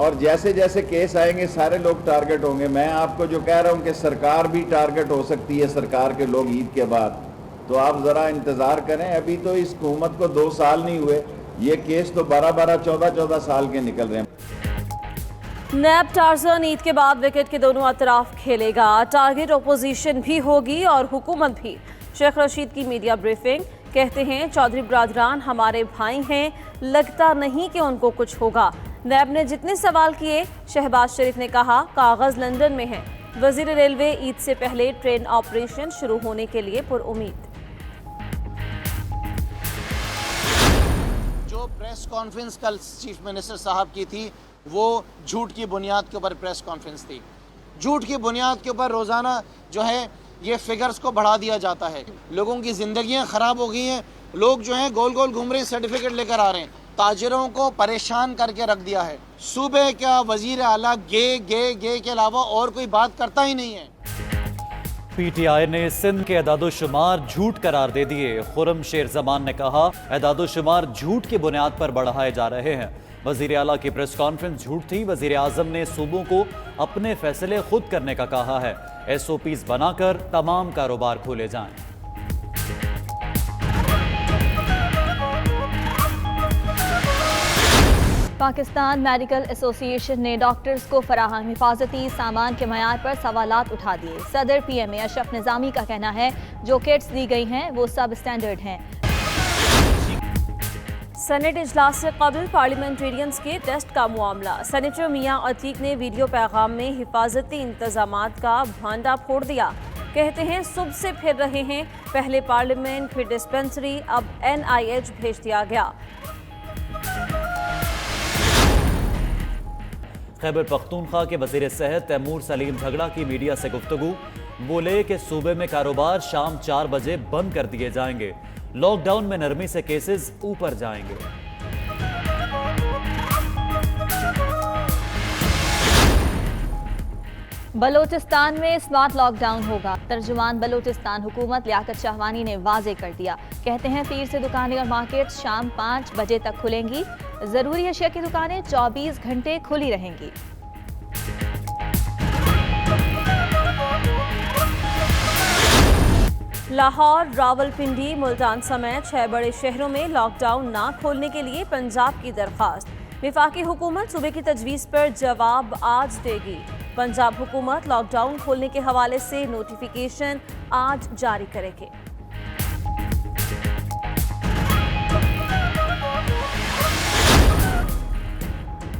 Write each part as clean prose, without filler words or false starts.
और जैसे जैसे केस आएंगे सारे लोग टारगेट होंगे। मैं आपको जो कह रहा हूं कि सरकार भी टारगेट हो सकती है, सरकार के लोग ईद के बाद, तो आप ज़रा इंतज़ार करें। अभी तो इस हुकूमत को 2 साल नहीं हुए, ये केस तो 12-12, 14-14 साल के निकल रहे हैं। नैब टार्जन ईद के बाद विकेट के दोनों अतराफ खेलेगा। टारगेट ओपोजिशन भी होगी और हुकूमत भी। शेख रशीद की मीडिया ब्रीफिंग, कहते हैं चौधरी ब्रादरान हमारे भाई हैं, लगता नहीं कि उनको कुछ होगा। नैब ने जितने सवाल किए, शहबाज शरीफ ने कहा कागज लंदन में है। वजीर रेलवे ईद से पहले ट्रेन ऑपरेशन शुरू होने के लिए पुरुम्मीद। जो प्रेस कॉन्फ्रेंस कल चीफ मिनिस्टर साहब की थी वो झूठ की बुनियाद के ऊपर प्रेस कॉन्फ्रेंस थी। झूठ की बुनियाद के ऊपर रोज़ाना जो है ये फिगर्स को बढ़ा दिया जाता है। लोगों की ज़िंदगियां ख़राब हो गई हैं, लोग जो हैं गोल गोल घूम रहे हैं, सर्टिफिकेट लेकर आ रहे हैं। ताजिरों को परेशान करके रख दिया है। सूबे का वजीर आला गे के अलावा और कोई बात करता ही नहीं है। पीटीआई ने सिंध के एदादोशुमार झूठ करार दे दिए। खुर्रम शेर जमान ने कहा एदादोशुमार झूठ की बुनियाद पर बढ़ाए जा रहे हैं। वजीर आला की प्रेस कॉन्फ्रेंस झूठ थी। वजीर आजम ने सूबों को अपने फैसले खुद करने का कहा है। एसओपीज बनाकर तमाम कारोबार खोले जाएं। पाकिस्तान मेडिकल एसोसिएशन ने डॉक्टर्स को फराहम हिफाजती सामान के मयार पर सवालात उठा दिए। सदर पीएमए अशरफ निज़ामी का कहना है जो किट्स दी गई हैं वो सब स्टैंडर्ड हैं। सेनेट इजलास से कबल पार्लियामेंटेरियंस के टेस्ट का मामला। सेनेटर मियां अतीक ने वीडियो पैगाम में हिफाजती इंतजामात का भांडा फोड़ दिया। कहते हैं सुबह से फिर रहे हैं, पहले पार्लियामेंट फिर डिस्पेंसरी, अब NIH भेज दिया गया। खैबर पख्तूनख्वा के वजीर सेहत तैमूर सलीम झगड़ा की मीडिया से गुफ्तगू। बोले कि सूबे में कारोबार शाम 4 बजे बंद कर दिए जाएंगे। लॉकडाउन में नरमी से केसेस ऊपर जाएंगे। बलोचिस्तान में स्मार्ट लॉकडाउन होगा। तर्जुमान बलोचिस्तान हुकूमत लियाकत शाहवानी ने वाजे कर दिया। कहते हैं पीर से दुकानें और मार्केट शाम 5 बजे तक खुलेंगी। जरूरी अशिया की दुकानें 24 घंटे खुली रहेंगी। लाहौर, रावलपिंडी, मुल्तान समेत 6 बड़े शहरों में लॉकडाउन ना खोलने के लिए पंजाब की दरख्वास्त। विफाकी हुकूमत सूबे की तजवीज़ पर जवाब आज देगी। पंजाब हुकूमत लॉकडाउन खोलने के हवाले से नोटिफिकेशन आज जारी करेगी।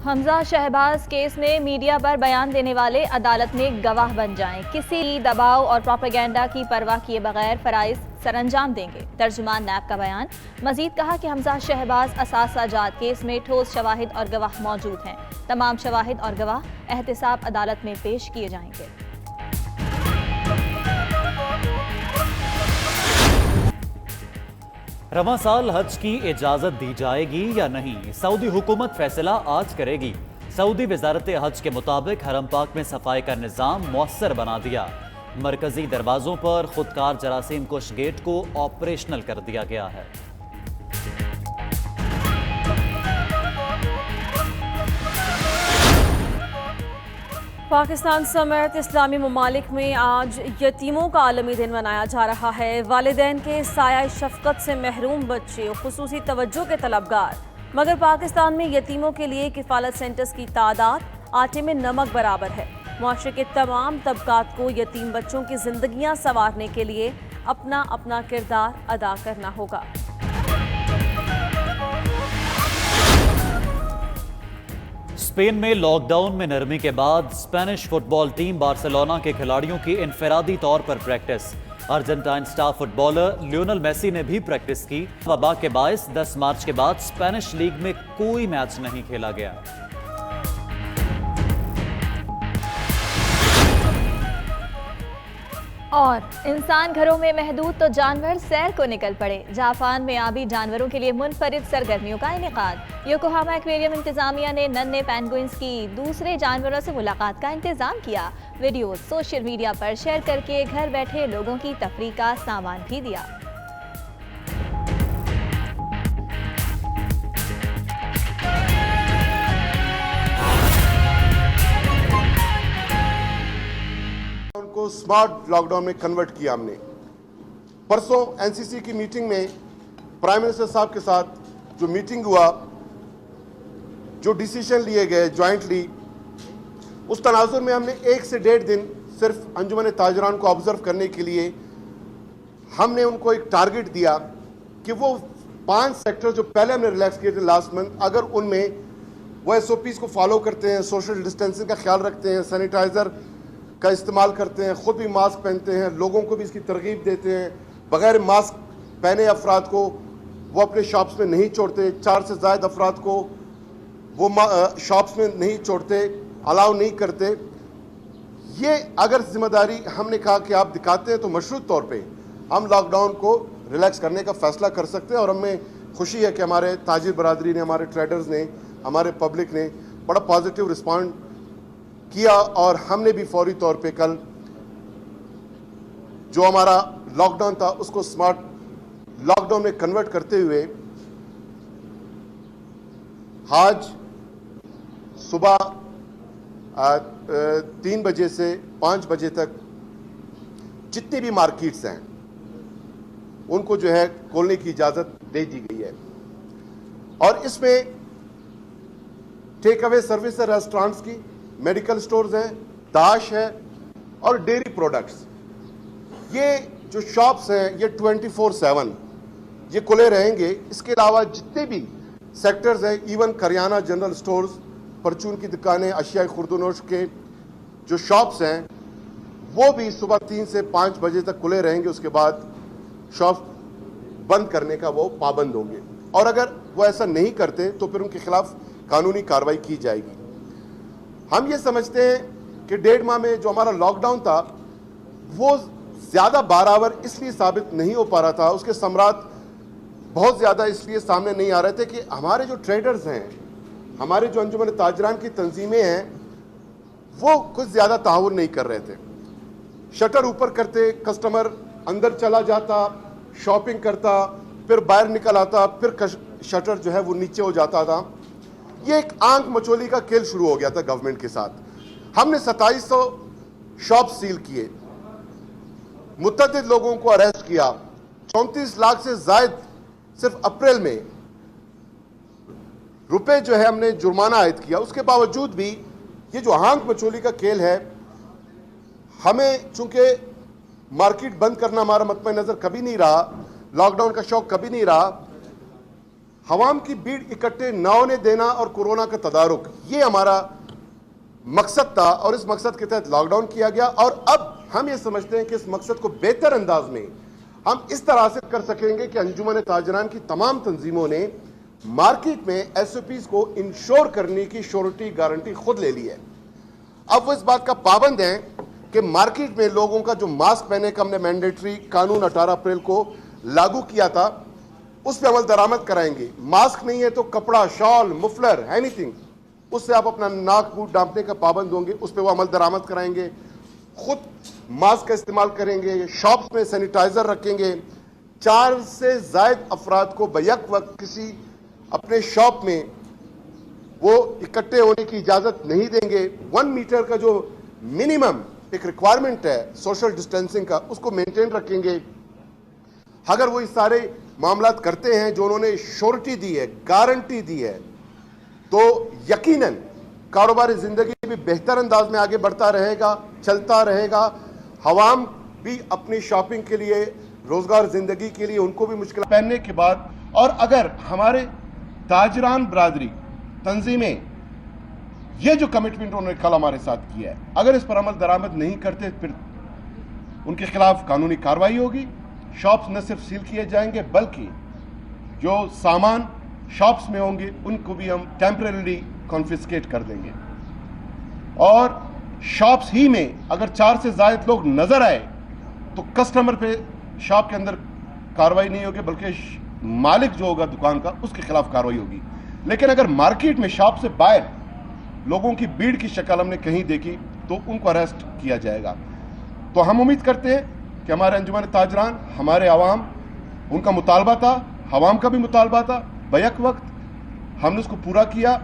हमजा शहबाज केस में मीडिया पर बयान देने वाले अदालत में गवाह बन जाएं। किसी दबाव और प्रोपेगेंडा की परवाह किए बगैर फराइज सरअंजाम देंगे। तर्जुमान नैब का बयान। मजीद कहा कि हमजा शहबाज असासा जात केस में ठोस शवाहिद और गवाह मौजूद हैं। तमाम शवाहिद और गवाह एहतसाब अदालत में पेश किए जाएंगे। रवां साल हज की इजाजत दी जाएगी या नहीं, सऊदी हुकूमत फैसला आज करेगी। सऊदी वजारत हज के मुताबिक हरम पाक में सफाई का निज़ाम मौसर बना दिया। मरकजी दरवाजों पर खुदकार जरासीम कुश गेट को ऑपरेशनल कर दिया गया है। पाकिस्तान समेत इस्लामी ममालिक में आज यतीमों का आलमी दिन मनाया जा रहा है। वालिदैन के साया शफकत से महरूम बच्चे खुसूसी तवज्जो के तलबगार। मगर पाकिस्तान में यतीमों के लिए किफ़ालत सेंटर्स की तादाद आटे में नमक बराबर है। मुआशरे के तमाम तबकात को यतीम बच्चों की जिंदगियां संवारने के लिए अपना अपना किरदार अदा करना होगा। स्पेन में लॉकडाउन में नरमी के बाद स्पेनिश फुटबॉल टीम बार्सिलोना के खिलाड़ियों की इनफरादी तौर पर practice. Argentine star footballer Lionel Messi ने भी प्रैक्टिस की। वबा के बायस 10 मार्च के बाद स्पेनिश लीग में कोई मैच नहीं खेला गया। और इंसान घरों में महदूद तो जानवर सैर को निकल पड़े। जापान में आबी जानवरों के लिए मुनफरिद सरगर्मियों का इनेकाद। योकोहामा एक्वेरियम इंतजामिया ने नन्हे पेंगुइन्स की दूसरे जानवरों से मुलाकात का इंतजाम किया। वीडियो सोशल मीडिया पर शेयर करके घर बैठे लोगों की तफरीह का सामान भी दिया। को स्मार्ट लॉकडाउन में कन्वर्ट किया हमने। परसों एनसीसी की मीटिंग में प्राइम मिनिस्टर साहब के साथ जो मीटिंग हुआ, जो डिसीजन लिए गए जॉइंटली, उस तनाजुर में हमने 1 से 1.5 दिन सिर्फ अंजुमन ताजरान को ऑब्जर्व करने के लिए हमने उनको एक टारगेट दिया कि वो 5 सेक्टर जो पहले हमने रिलैक्स किए थे लास्ट मंथ, अगर उनमें वो SOPs को फॉलो करते हैं, सोशल डिस्टेंसिंग का ख्याल रखते हैं, सैनिटाइज़र का इस्तेमाल करते हैं, ख़ुद भी मास्क पहनते हैं, लोगों को भी इसकी तरगीब देते हैं, बगैर मास्क पहने अफराद को वो अपने शॉप्स में नहीं छोड़ते, 4 से ज़ायद अफराद को वो शॉप्स में नहीं छोड़ते, अलाउ नहीं करते। ये अगर जिम्मेदारी हमने कहा कि आप दिखाते हैं तो मशरूत तौर पे हम लॉकडाउन को रिलैक्स करने का फ़ैसला कर सकते हैं। और हमें खुशी है कि हमारे ताजिर बरादरी ने, हमारे ट्रेडर्स ने, हमारे पब्लिक ने बड़ा पॉजिटिव रिस्पॉन्ड किया और हमने भी फौरी तौर पे कल जो हमारा लॉकडाउन था उसको स्मार्ट लॉकडाउन में कन्वर्ट करते हुए आज सुबह 3 बजे से 5 बजे तक जितनी भी मार्केट्स हैं उनको जो है खोलने की इजाज़त दे दी गई है। और इसमें टेक अवे सर्विस है, रेस्टोरेंट्स की, मेडिकल स्टोर्स हैं, दाश है और डेयरी प्रोडक्ट्स। ये जो शॉप्स हैं ये 24/7 ये खुले रहेंगे। इसके अलावा जितने भी सेक्टर्स हैं, इवन करियाना जनरल स्टोर्स, परचून की दुकानें, अशिया खुर्दनोश के जो शॉप्स हैं वो भी सुबह 3 से 5 बजे तक खुले रहेंगे। उसके बाद शॉप बंद करने का वो पाबंद होंगे और अगर वो ऐसा नहीं करते तो फिर उनके खिलाफ कानूनी कार्रवाई की जाएगी। हम ये समझते हैं कि 1.5 माह में जो हमारा लॉकडाउन था वो ज़्यादा बारावर इसलिए साबित नहीं हो पा रहा था, उसके समरात बहुत ज़्यादा इसलिए सामने नहीं आ रहे थे कि हमारे जो ट्रेडर्स हैं, हमारे जो अंजुमन ताजरान की तंजीमें हैं वो कुछ ज़्यादा ताउन नहीं कर रहे थे। शटर ऊपर करते, कस्टमर अंदर चला जाता, शॉपिंग करता, फिर बाहर निकल आता, फिर शटर जो है वो नीचे हो जाता था। ये एक आंख मचोली का खेल शुरू हो गया था गवर्नमेंट के साथ। हमने 2700 शॉप सील किए, मुतअद्दिद लोगों को अरेस्ट किया, 34 लाख से जायद सिर्फ अप्रैल में रुपए जो है हमने जुर्माना आयद किया। उसके बावजूद भी ये जो आंख मचोली का खेल है, हमें चूंकि मार्केट बंद करना हमारा मतमे नजर कभी नहीं रहा, लॉकडाउन का शौक कभी नहीं रहा, हवाम की भीड़ इकट्ठे न होने देना और कोरोना का तदारुक, ये हमारा मकसद था और इस मकसद के तहत लॉकडाउन किया गया। और अब हम ये समझते हैं कि इस मकसद को बेहतर अंदाज में हम इस तरह से कर सकेंगे कि अंजुमन ताजरान की तमाम तंजीमों ने मार्केट में SOPs को इंश्योर करने की श्योरिटी गारंटी खुद ले ली है। अब वो इस बात का पाबंद है कि मार्केट में लोगों का जो मास्क पहने का हमने मैंडेटरी कानून 18 अप्रैल को लागू किया था उस पर अमल दरामद कराएंगे। मास्क नहीं है तो कपड़ा, शॉल, मुफलर, एनीथिंग, उससे आप अपना नाक मुंह ढांपने का पाबंद होंगे, उस पर वो अमल दरामद कराएंगे। खुद मास्क का इस्तेमाल करेंगे, शॉप्स में सैनिटाइजर रखेंगे, 4 से जायद अफराद को बैक वक्त किसी अपने शॉप में वो इकट्ठे होने की इजाज़त नहीं देंगे। 1 मीटर का जो मिनिमम एक रिक्वायरमेंट है सोशल डिस्टेंसिंग का, उसको मेंटेन रखेंगे। अगर वो इस सारे मामलात करते हैं जो उन्होंने श्योरिटी दी है, गारंटी दी है, तो यकीनन कारोबारी ज़िंदगी भी बेहतर अंदाज में आगे बढ़ता रहेगा, चलता रहेगा। हवाम भी अपनी शॉपिंग के लिए, रोज़गार ज़िंदगी के लिए उनको भी मुश्किल पहनने के बाद, और अगर हमारे ताजरान बरादरी तंजीमें ये जो कमिटमेंट उन्होंने कल हमारे साथ किया है, अगर इस पर अमल दरामद नहीं करते फिर उनके खिलाफ कानूनी कार्रवाई होगी। शॉप्स न सिर्फ सील किए जाएंगे बल्कि जो सामान शॉप्स में होंगे उनको भी हम टेम्परेरी कॉन्फिस्केट कर देंगे। और शॉप्स ही में अगर 4 से ज़ायद लोग नजर आए तो कस्टमर पे शॉप के अंदर कार्रवाई नहीं होगी बल्कि मालिक जो होगा दुकान का उसके खिलाफ कार्रवाई होगी। लेकिन अगर मार्केट में शॉप से बाहर लोगों की भीड़ की शक्ल हमने कहीं देखी तो उनको अरेस्ट किया जाएगा। तो हम उम्मीद करते हैं कि हमारे अंजुमन ताजरान, हमारे आवाम, उनका मुतालबा था, हवाम का भी मुतालबा था, बैक वक्त हमने उसको पूरा किया।